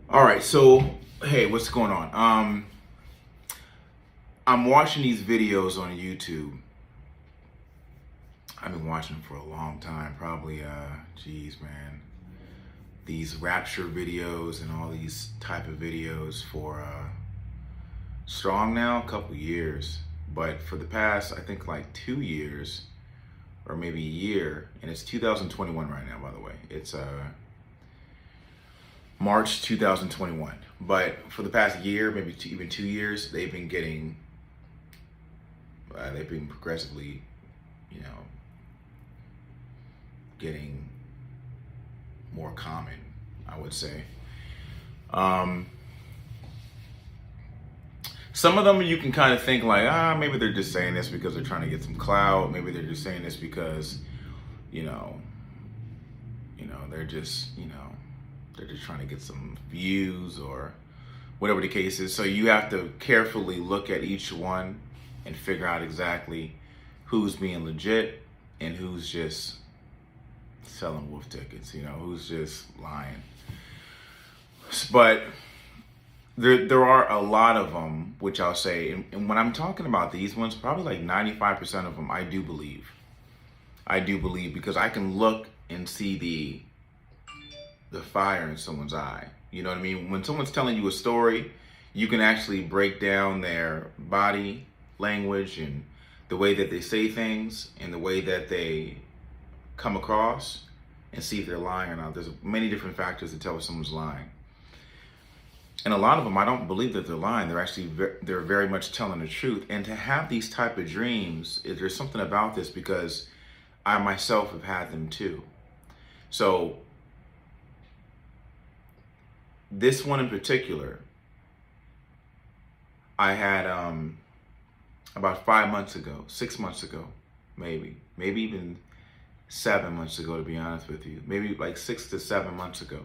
All right, so hey, what's going on? I'm watching these videos on YouTube. I've been watching them for a long time, probably geez, man. These rapture videos and all these type of videos for strong now, a couple years. But for the past, I think like 2 years or maybe a year, and it's 2021 right now, by the way. It's March 2021. But for the past year, maybe even 2 years, they've been progressively, you know, getting more common, I would say. Some of them you can kind of think like, maybe they're just saying this because they're trying to get some clout. Maybe they're just saying this because, you know, they're just trying to get some views or whatever the case is. So you have to carefully look at each one and figure out exactly who's being legit and who's just selling wolf tickets, who's just lying. But there are a lot of them, which I'll say, and when I'm talking about these ones, probably like 95% of them, I do believe. I do believe because I can look and see the fire in someone's eye. You know what I mean? When someone's telling you a story, you can actually break down their body language and the way that they say things and the way that they come across and see if they're lying or not. There's many different factors to tell if someone's lying. And a lot of them, I don't believe that they're lying. They're very much telling the truth. And to have these type of dreams, there's something about this because I myself have had them too. So this one in particular, I had about 5 months ago, 6 months ago, maybe even 7 months ago, to be honest with you, maybe like 6 to 7 months ago.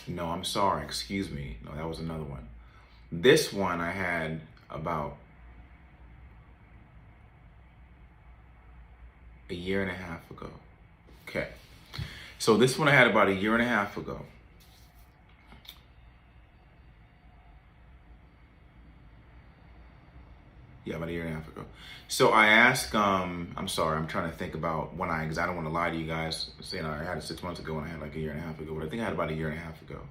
No, I'm sorry, excuse me. No, that was another one. This one I had about a year and a half ago. Okay. So this one I had about a year and a half ago. Yeah, about a year and a half ago. So I asked, I'm sorry, I'm trying to think about when because I don't want to lie to you guys, saying I had it 6 months ago and I had like a year and a half ago, but I think I had about a year and a half ago.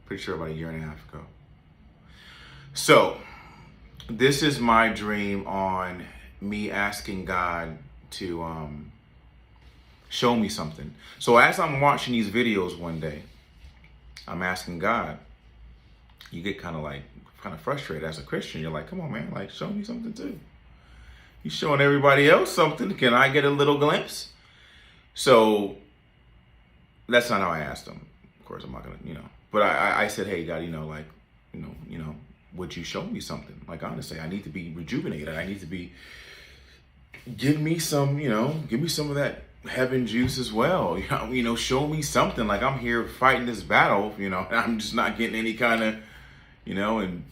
Pretty sure about a year and a half ago. So this is my dream on me asking God to show me something. So as I'm watching these videos one day, I'm asking God. You get kind of frustrated as a Christian. You're like, come on, man, like show me something too. You're showing everybody else something. Can I get a little glimpse? So that's not how I asked him. Of course, I'm not gonna, But I said, hey, God, would you show me something? Like honestly, I need to be rejuvenated. I need to be. Give me some of that heaven juice as well. Show me something. Like I'm here fighting this battle. And I'm just not getting any kind of, and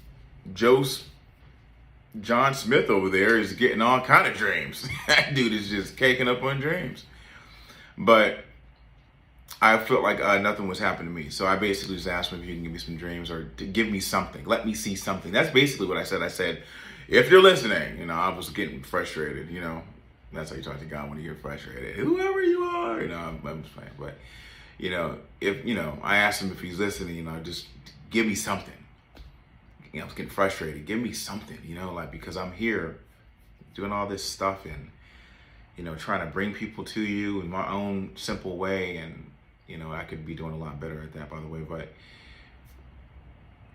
John Smith over there is getting all kind of dreams. That dude is just caking up on dreams. But I felt like nothing was happening to me. So I basically just asked him if he can give me some dreams or to give me something. Let me see something. That's basically what I said. I said, if you're listening, I was getting frustrated, That's how you talk to God when you're frustrated. Whoever you are, I'm just playing. But, I asked him if he's listening, just give me something. I was getting frustrated. Give me something, because I'm here doing all this stuff and, trying to bring people to you in my own simple way. And, I could be doing a lot better at that, by the way. But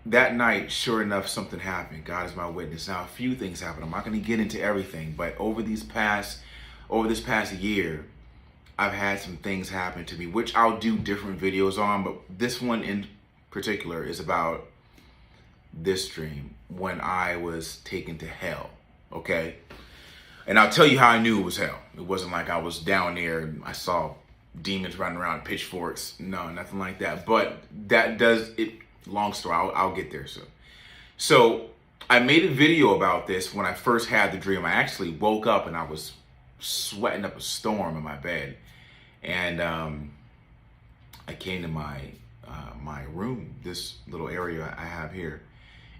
that night, sure enough, something happened. God is my witness. Now, a few things happened. I'm not going to get into everything, but over this past year, I've had some things happen to me, which I'll do different videos on. But this one in particular is about this dream when I was taken to hell, okay? And I'll tell you how I knew it was hell. It wasn't like I was down there and I saw demons running around, pitchforks. No, nothing like that. But that does it. Long story. I'll get there soon. So I made a video about this when I first had the dream. I actually woke up and I was sweating up a storm in my bed. And I came to my room, this little area I have here,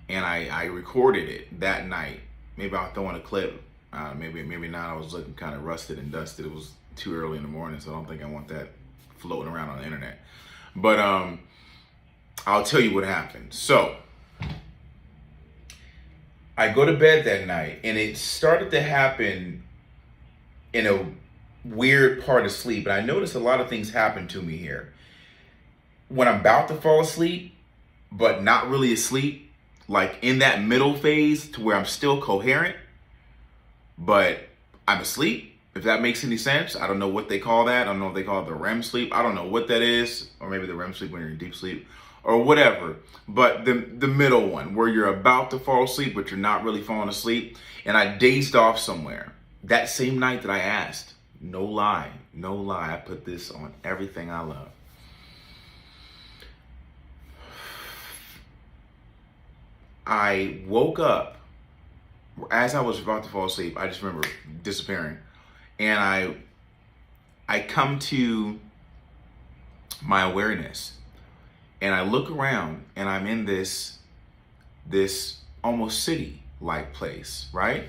and I recorded it that night. Maybe I'll throw in a clip. Maybe not. I was looking kind of rusted and dusted. It was too early in the morning, so I don't think I want that floating around on the internet. But I'll tell you what happened. So I go to bed that night, and it started to happen in a weird part of sleep. And I noticed a lot of things happen to me here. When I'm about to fall asleep, but not really asleep, like in that middle phase to where I'm still coherent, but I'm asleep, if that makes any sense. I don't know what they call that. I don't know if they call it the REM sleep. I don't know what that is. Or maybe the REM sleep when you're in deep sleep or whatever. But the middle one where you're about to fall asleep, but you're not really falling asleep. And I dazed off somewhere. That same night that I asked, no lie, I put this on everything I love. I woke up as I was about to fall asleep. I just remember disappearing. And I come to my awareness, and I look around, and I'm in this almost city-like place, right?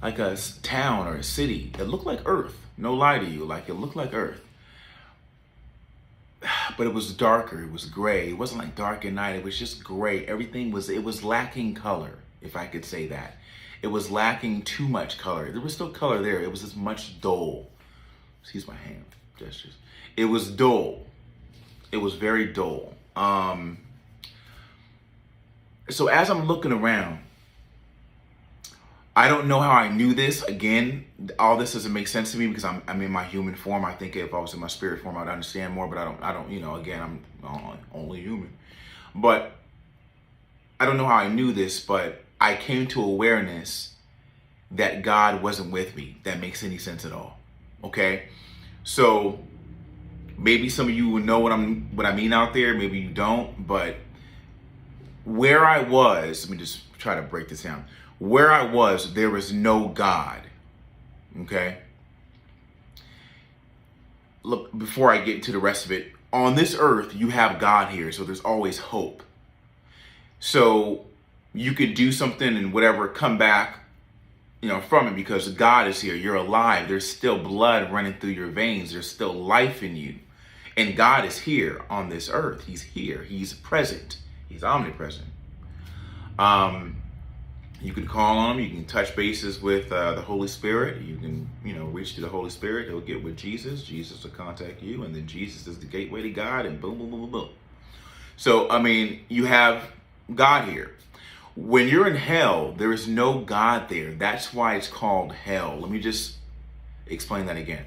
Like a town or a city. It looked like Earth. No lie to you, like it looked like Earth. But it was darker, it was gray. It wasn't like dark at night, it was just gray. Everything was lacking color, if I could say that. It was lacking too much color. There was still color there, it was just much dull. Excuse my hand gestures. It was dull. It was very dull. So as I'm looking around, I don't know how I knew this. Again, all this doesn't make sense to me because I'm in my human form. I think if I was in my spirit form, I'd understand more, but I don't, again, I'm only human. But I don't know how I knew this, but I came to awareness that God wasn't with me. That makes any sense at all. Okay? So maybe some of you will know what I mean out there, maybe you don't, but where I was, let me just try to break this down. Where I was, there was no God, okay? Look, before I get into the rest of it, on this earth, you have God here, so there's always hope. So you could do something and whatever, come back, from it because God is here. You're alive. There's still blood running through your veins. There's still life in you. And God is here on this earth. He's here. He's present. He's omnipresent. You can call on him. You can touch bases with the Holy Spirit. You can, reach to the Holy Spirit. He'll get with Jesus. Jesus will contact you. And then Jesus is the gateway to God and boom, boom, boom, boom, boom. So, you have God here. When you're in hell, there is no God there. That's why it's called hell. Let me just explain that again.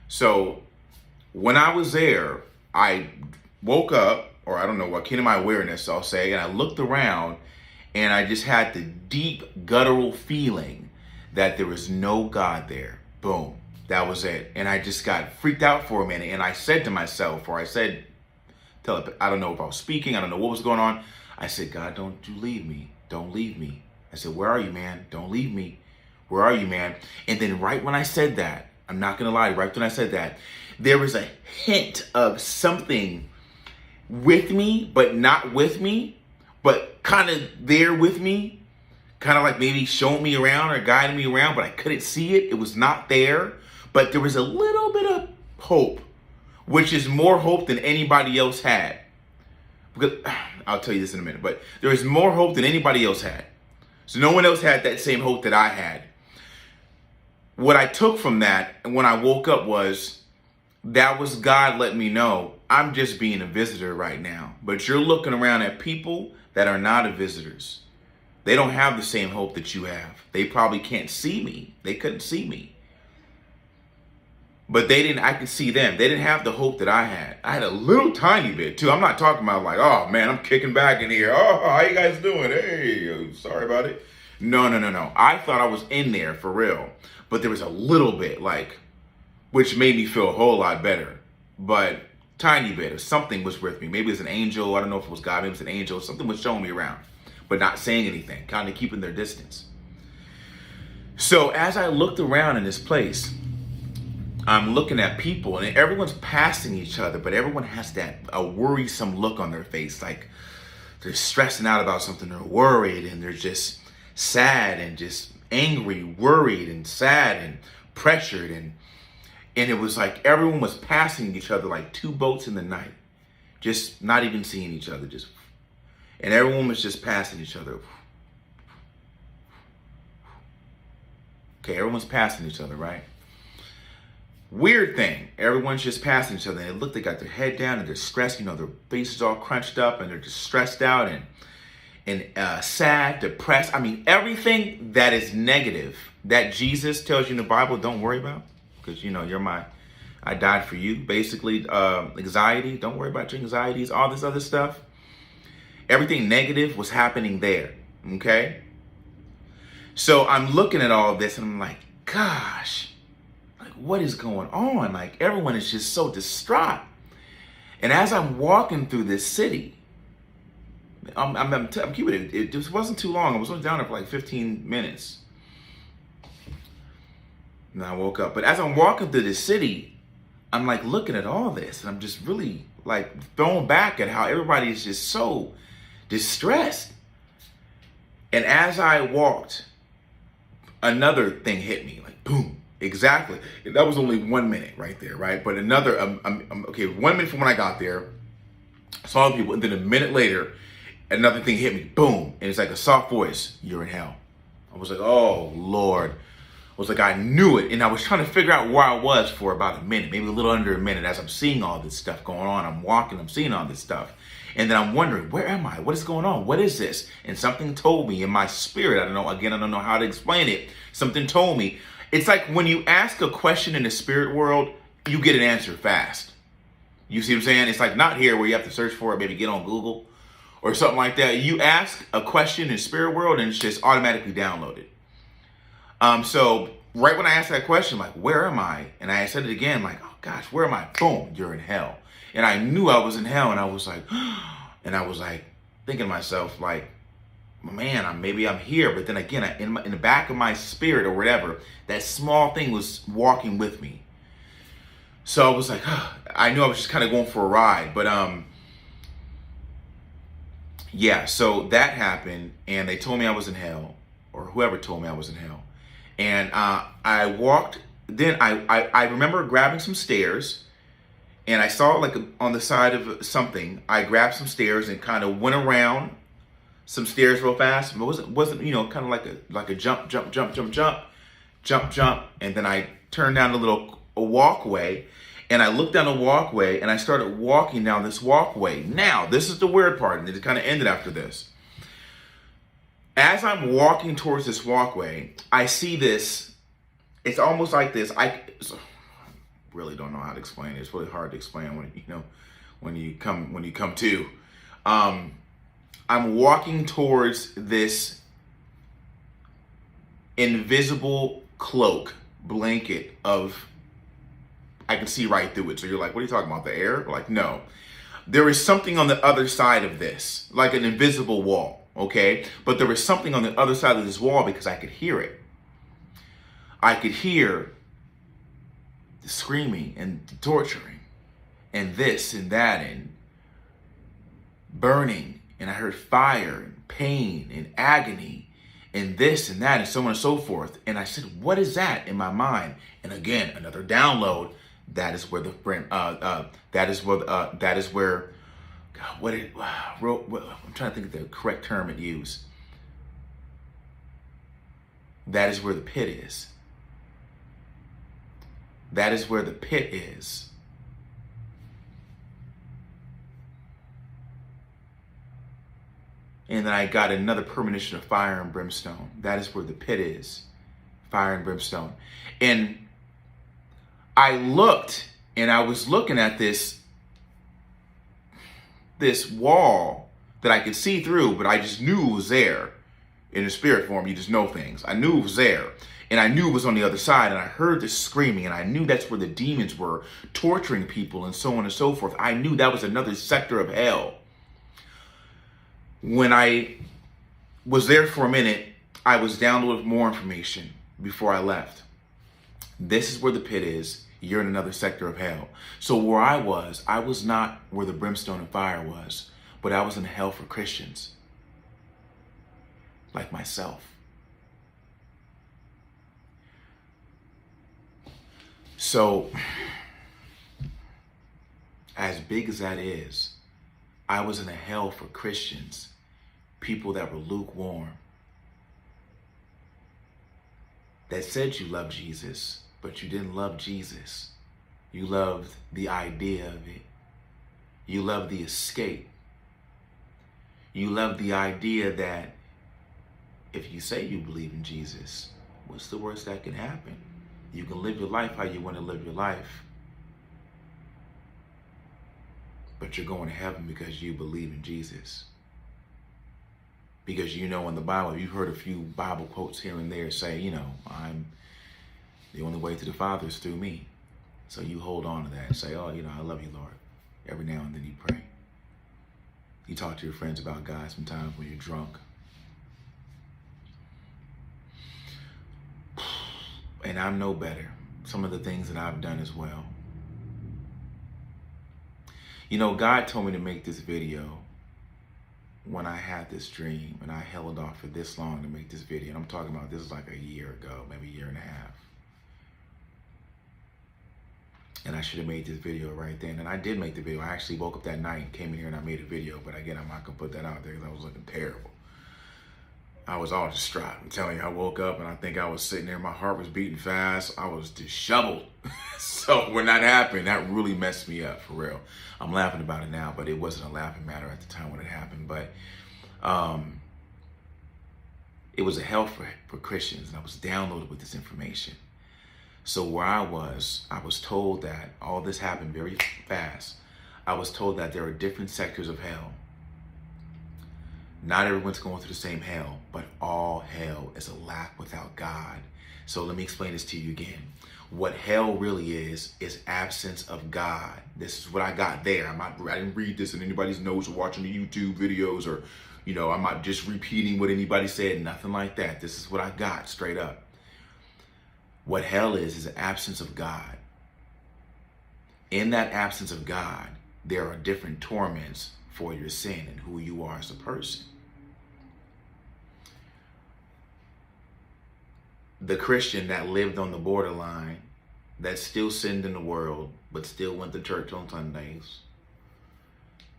So when I was there, I woke up, or I don't know what came to my awareness, I'll say, and I looked around. And I just had the deep guttural feeling that there was no God there. Boom. That was it. And I just got freaked out for a minute. And I said to myself, I don't know if I was speaking. I don't know what was going on. I said, God, don't you leave me. Don't leave me. I said, where are you, man? Don't leave me. Where are you, man? And then right when I said that, I'm not going to lie, right when I said that, there was a hint of something with me, but not with me. But kind of there with me, kind of like maybe showing me around or guiding me around, but I couldn't see it. It was not there. But there was a little bit of hope, which is more hope than anybody else had. Because I'll tell you this in a minute, but there was more hope than anybody else had. So no one else had that same hope that I had. What I took from that when I woke up was that was God letting me know I'm just being a visitor right now. But you're looking around at people that are not visitors. They don't have the same hope that you have. They probably can't see me. They couldn't see me. But I could see them. They didn't have the hope that I had. I had a little tiny bit too. I'm not talking about like, oh man, I'm kicking back in here. Oh, how you guys doing? Hey, sorry about it. No. I thought I was in there for real. But there was a little bit which made me feel a whole lot better. But tiny bit of something was with me. Maybe it's an angel. I don't know if it was God. Maybe it's an angel. Something was showing me around, but not saying anything, kind of keeping their distance. So as I looked around in this place, I'm looking at people and everyone's passing each other, but everyone has a worrisome look on their face. Like they're stressing out about something. They're worried and they're just sad and just angry, worried and sad and pressured. And it was like everyone was passing each other like two boats in the night, just not even seeing each other. And everyone was just passing each other. Okay, everyone's passing each other, right? Weird thing. Everyone's just passing each other. And they got their head down and they're stressed. Their faces all crunched up and they're just stressed out and sad, depressed. I mean, everything that is negative that Jesus tells you in the Bible, don't worry about. Because, I died for you. Basically, anxiety. Don't worry about your anxieties. All this other stuff. Everything negative was happening there. Okay? So I'm looking at all this and I'm like, gosh, like what is going on? Like everyone is just so distraught. And as I'm walking through this city, I'm keeping it. It just wasn't too long. I was only down there for like 15 minutes. And I woke up. But as I'm walking through this city, I'm like looking at all this and I'm just really like thrown back at how everybody is just so distressed. And as I walked, another thing hit me, like boom, exactly. That was only 1 minute right there, right? But another, okay, 1 minute from when I got there, I saw the people, and then a minute later, another thing hit me, boom, and it's like a soft voice, you're in hell. I was like, oh, Lord. I was like, I knew it, and I was trying to figure out where I was for about a minute, maybe a little under a minute, as I'm seeing all this stuff going on. I'm walking, I'm seeing all this stuff. And then I'm wondering, where am I? What is going on? What is this? And something told me in my spirit, I don't know how to explain it. Something told me. It's like when you ask a question in the spirit world, you get an answer fast. You see what I'm saying? It's like not here where you have to search for it, maybe get on Google or something like that. You ask a question in the spirit world and it's just automatically downloaded. So right when I asked that question, like, where am I? And I said it again, like, oh gosh, where am I? Boom, you're in hell. And I knew I was in hell, and I was like, thinking to myself, like, man, maybe I'm here. But then again, in the back of my spirit or whatever, that small thing was walking with me. So I was like, I knew I was just kind of going for a ride. But yeah, so that happened, and they told me I was in hell, or whoever told me I was in hell. And I walked. Then I remember grabbing some stairs. And I saw like on the side of something, I grabbed some stairs and kind of went around some stairs real fast. It wasn't kind of like a jump. And then I turned down a walkway and I looked down the walkway and I started walking down this walkway. Now, this is the weird part, and it kind of ended after this. As I'm walking towards this walkway, I see this. It's almost like this. Really don't know how to explain it. It's really hard to explain when you come to. I'm walking towards this invisible cloak, blanket of, I can see right through it. So you're like, what are you talking about? The air? Like, no. There is something on the other side of this, like an invisible wall, okay? But there was something on the other side of this wall because I could hear it. I could hear the screaming and the torturing and this and that and burning. And I heard fire and pain and agony and this and that and so on and so forth. And I said, what is that in my mind? And again, another download. That is where I'm trying to think of the correct term it used. That is where the pit is. That is where the pit is. And then I got another premonition of fire and brimstone. That is where the pit is. Fire and brimstone. And I looked, and I was looking at this wall that I could see through, but I just knew it was there. In the spirit form, you just know things. I knew it was there. And I knew it was on the other side, and I heard this screaming, and I knew that's where the demons were torturing people and so on and so forth. I knew that was another sector of hell. When I was there for a minute, I was downloading more information before I left. This is where the pit is. you're in another sector of hell. So where I was not where the brimstone and fire was, but I was in hell for Christians like myself. So as big as that is, I was in a hell for Christians, people that were lukewarm, that said you loved Jesus, but you didn't love Jesus. You loved the idea of it. You loved the escape. You loved the idea that if you say you believe in Jesus, what's the worst that can happen? You can live your life how you want to live your life. But you're going to heaven because you believe in Jesus. Because you know in the Bible, you've heard a few Bible quotes here and there say, you know, I'm the only way to the Father is through me. So you hold on to that and say, oh, you know, I love you, Lord. Every now and then you pray. You talk to your friends about God sometimes when you're drunk. And I know better. Some of the things that I've done as well. You know, God told me to make this video when I had this dream, and I held off for this long to make this video. And I'm talking about this is like a year ago, maybe a year and a half. And I should have made this video right then. And I did make the video. I actually woke up that night and came in here and I made a video. But again, I'm not going to put that out there because I was looking terrible. I was all distraught. I'm telling you, I woke up and I think I was sitting there. My heart was beating fast. I was disheveled. So when that happened, that really messed me up, for real. I'm laughing about it now, but it wasn't a laughing matter at the time when it happened. But it was a hell for Christians, and I was downloaded with this information. So where I was told that all this happened very fast. I was told that there are different sectors of hell. Not everyone's going through the same hell, but all hell is a lack without God. So let me explain this to you again. What hell really is absence of God. This is what I got there. I didn't read this in anybody's notes or watching the YouTube videos, or, you know, I'm not just repeating what anybody said, nothing like that. This is what I got straight up. What hell is an absence of God. In that absence of God, there are different torments for your sin and who you are as a person. The Christian that lived on the borderline, that still sinned in the world, but still went to church on Sundays,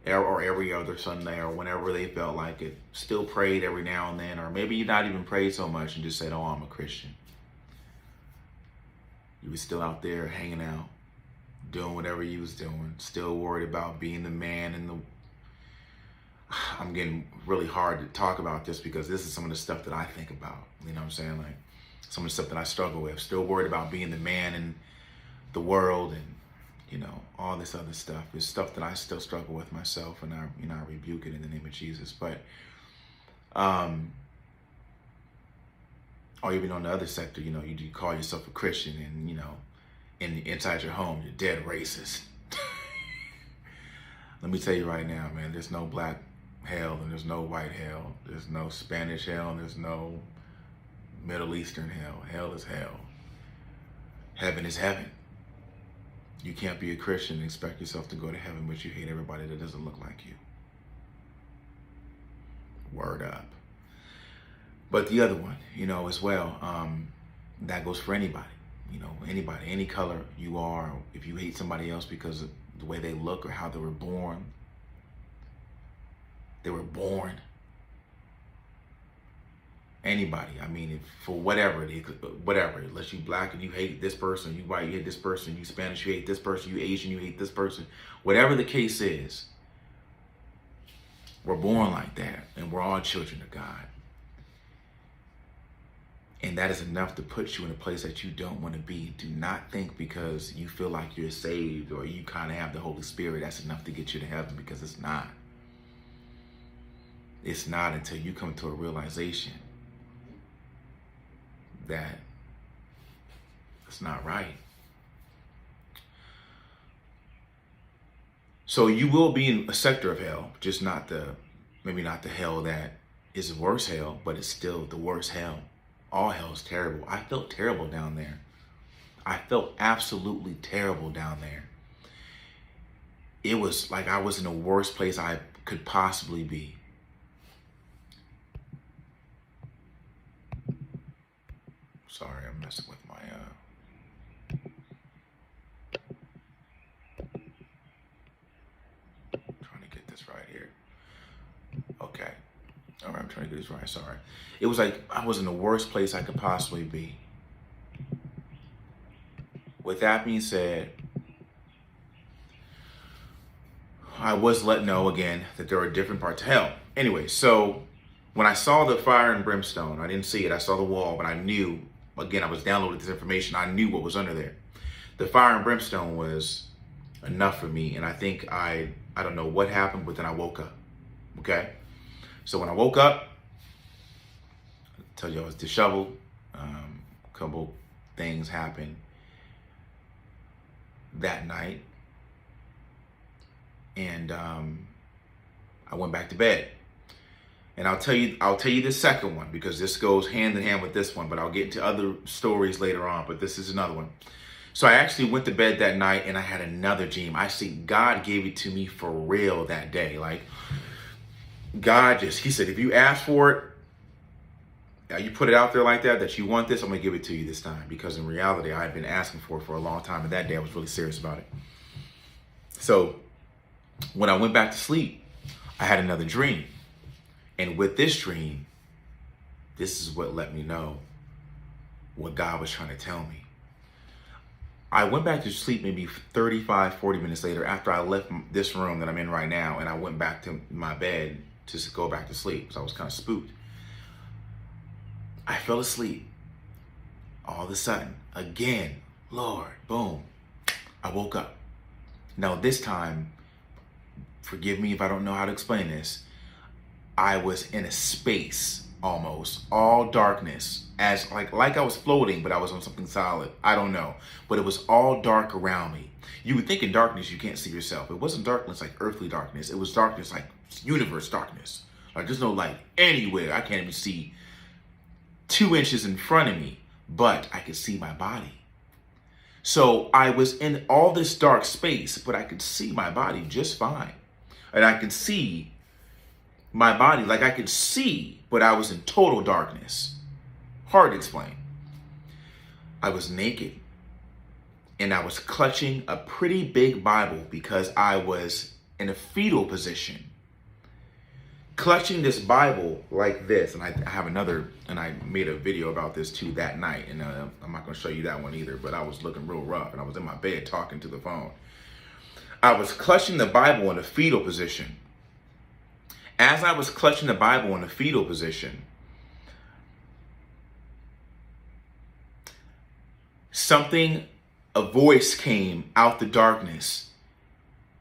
or every other Sunday, or whenever they felt like it, still prayed every now and then, or maybe you not even prayed so much and just said, oh, I'm a Christian. You were still out there hanging out, doing whatever you was doing, still worried about being the man in the... I'm getting really hard to talk about this because this is some of the stuff that I think about. You know what I'm saying? Like some of the stuff that I struggle with. Still worried about being the man in the world, and, you know, all this other stuff. It's stuff that I still struggle with myself, and I rebuke it in the name of Jesus. But, or even on the other sector, you know, you call yourself a Christian, and, you know, inside your home, you're dead racist. Let me tell you right now, man, there's no black hell and there's no white hell. There's no Spanish hell and there's no Middle Eastern hell. Hell is hell. Heaven is heaven. You can't be a Christian and expect yourself to go to heaven, but you hate everybody that doesn't look like you. Word up. But the other one, you know, as well, that goes for anybody. You know, anybody, any color you are. If you hate somebody else because of the way they look or how they were born. They were born. Anybody. I mean, if for whatever, unless you black and you hate this person, you white, you hate this person, you Spanish, you hate this person, you Asian, you hate this person. Whatever the case is, we're born like that, and we're all children of God. And that is enough to put you in a place that you don't want to be. Do not think because you feel like you're saved or you kind of have the Holy Spirit, that's enough to get you to heaven, because it's not. It's not until you come to a realization that it's not right. So you will be in a sector of hell, just not maybe not the hell that is the worst hell, but it's still the worst hell. All hell is terrible. I felt terrible down there. I felt absolutely terrible down there. It was like I was in the worst place I could possibly be. Sorry, I'm messing with my trying to get this right here. Okay. All right, I'm trying to get this right. Sorry. It was like I was in the worst place I could possibly be. With that being said, I was let know again that there are different parts of hell. Anyway, so when I saw the fire and brimstone, I didn't see it. I saw the wall, but I knew, again, I was downloading this information. I knew what was under there. The fire and brimstone was enough for me. And I think I don't know what happened, but then I woke up. Okay. So when I woke up, I tell you I was disheveled. A couple things happened that night. And I went back to bed. And I'll tell you the second one, because this goes hand in hand with this one, but I'll get into other stories later on, but this is another one. So I actually went to bed that night and I had another dream. I see God gave it to me for real that day. Like God he said, if you ask for it, you put it out there like that you want this, I'm gonna give it to you this time. Because in reality, I've been asking for it for a long time. And that day I was really serious about it. So when I went back to sleep, I had another dream. And with this dream, this is what let me know what God was trying to tell me. I went back to sleep maybe 35, 40 minutes later after I left this room that I'm in right now, and I went back to my bed to go back to sleep because I was kind of spooked. I fell asleep. All of a sudden, again, Lord, boom, I woke up. Now this time, forgive me if I don't know how to explain this, I was in a space almost, all darkness, as like I was floating, but I was on something solid. I don't know, but it was all dark around me. You would think in darkness you can't see yourself. It wasn't darkness like earthly darkness. It was darkness like universe darkness. Like there's no light anywhere. I can't even see 2 inches in front of me, but I could see my body. So I was in all this dark space, but I could see my body just fine. And I could see my body, like I could see, but I was in total darkness. Hard to explain. I was naked and I was clutching a pretty big Bible because I was in a fetal position. Clutching this Bible like this, and I have another, and I made a video about this too that night, and I'm not going to show you that one either, but I was looking real rough, and I was in my bed talking to the phone. I was clutching the Bible in a fetal position. As I was clutching the Bible in a fetal position, a voice came out the darkness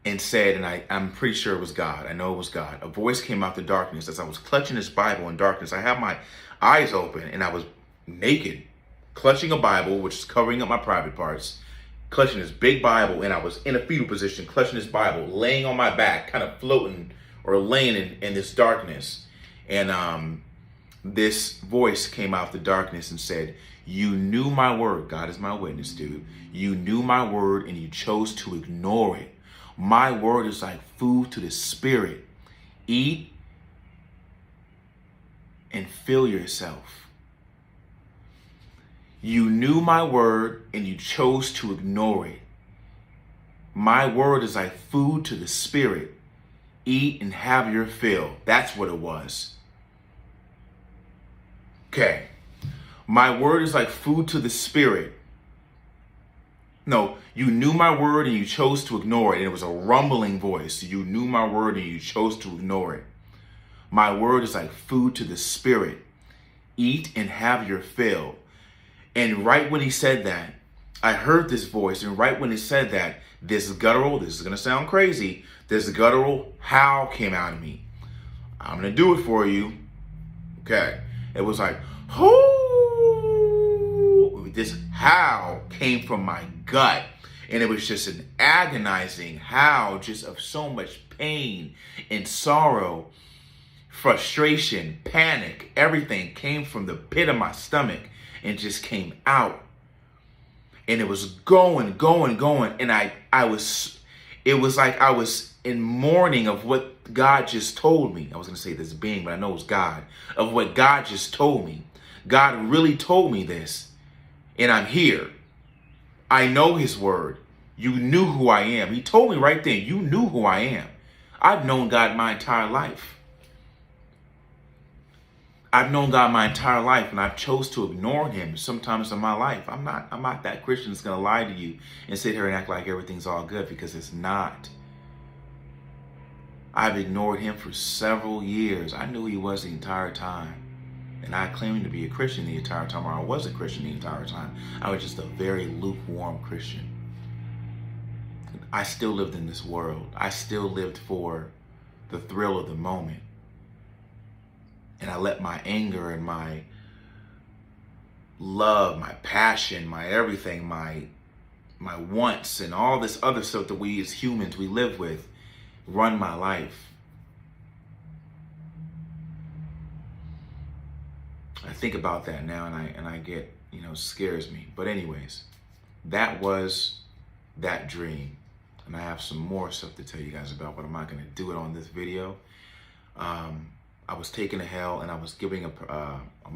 and said, and I'm pretty sure it was God. I know it was God. A voice came out the darkness as I was clutching this Bible in darkness. I had my eyes open and I was naked, clutching a Bible, which is covering up my private parts, clutching this big Bible, and I was in a fetal position, clutching this Bible, laying on my back, kind of floating or laying in this darkness. And this voice came out the darkness and said, you knew my word. God is my witness, dude. You knew my word and you chose to ignore it. My word is like food to the spirit. Eat and fill yourself. You knew my word and you chose to ignore it. My word is like food to the spirit. Eat and have your fill. That's what it was. Okay. My word is like food to the spirit. No, you knew my word and you chose to ignore it. And it was a rumbling voice. You knew my word and you chose to ignore it. My word is like food to the spirit. Eat and have your fill. And right when he said that, I heard this voice. And right when he said that, this guttural, this is going to sound crazy, this guttural howl came out of me. I'm going to do it for you. Okay. It was like, whoo! This howl came from my gut. And it was just an agonizing howl, just of so much pain and sorrow, frustration, panic. Everything came from the pit of my stomach and just came out. And it was going. And it was like I was in mourning of what God just told me. I was going to say this being, but I know it was God. Of what God just told me. God really told me this. And I'm here. I know his word. You knew who I am. He told me right then, you knew who I am. I've known God my entire life. I've known God my entire life, and I've chose to ignore him sometimes in my life. I'm not that Christian that's going to lie to you and sit here and act like everything's all good, because it's not. I've ignored him for several years. I knew he was the entire time. And I claimed to be a Christian the entire time, or I was a Christian the entire time. I was just a very lukewarm Christian. I still lived in this world. I still lived for the thrill of the moment. And I let my anger and my love, my passion, my everything, my wants, and all this other stuff that we as humans, we live with, run my life. I think about that now, and I get, scares me. But anyways, that was that dream. And I have some more stuff to tell you guys about, but I'm not going to do it on this video. I was taken to hell, and I was giving I'm going to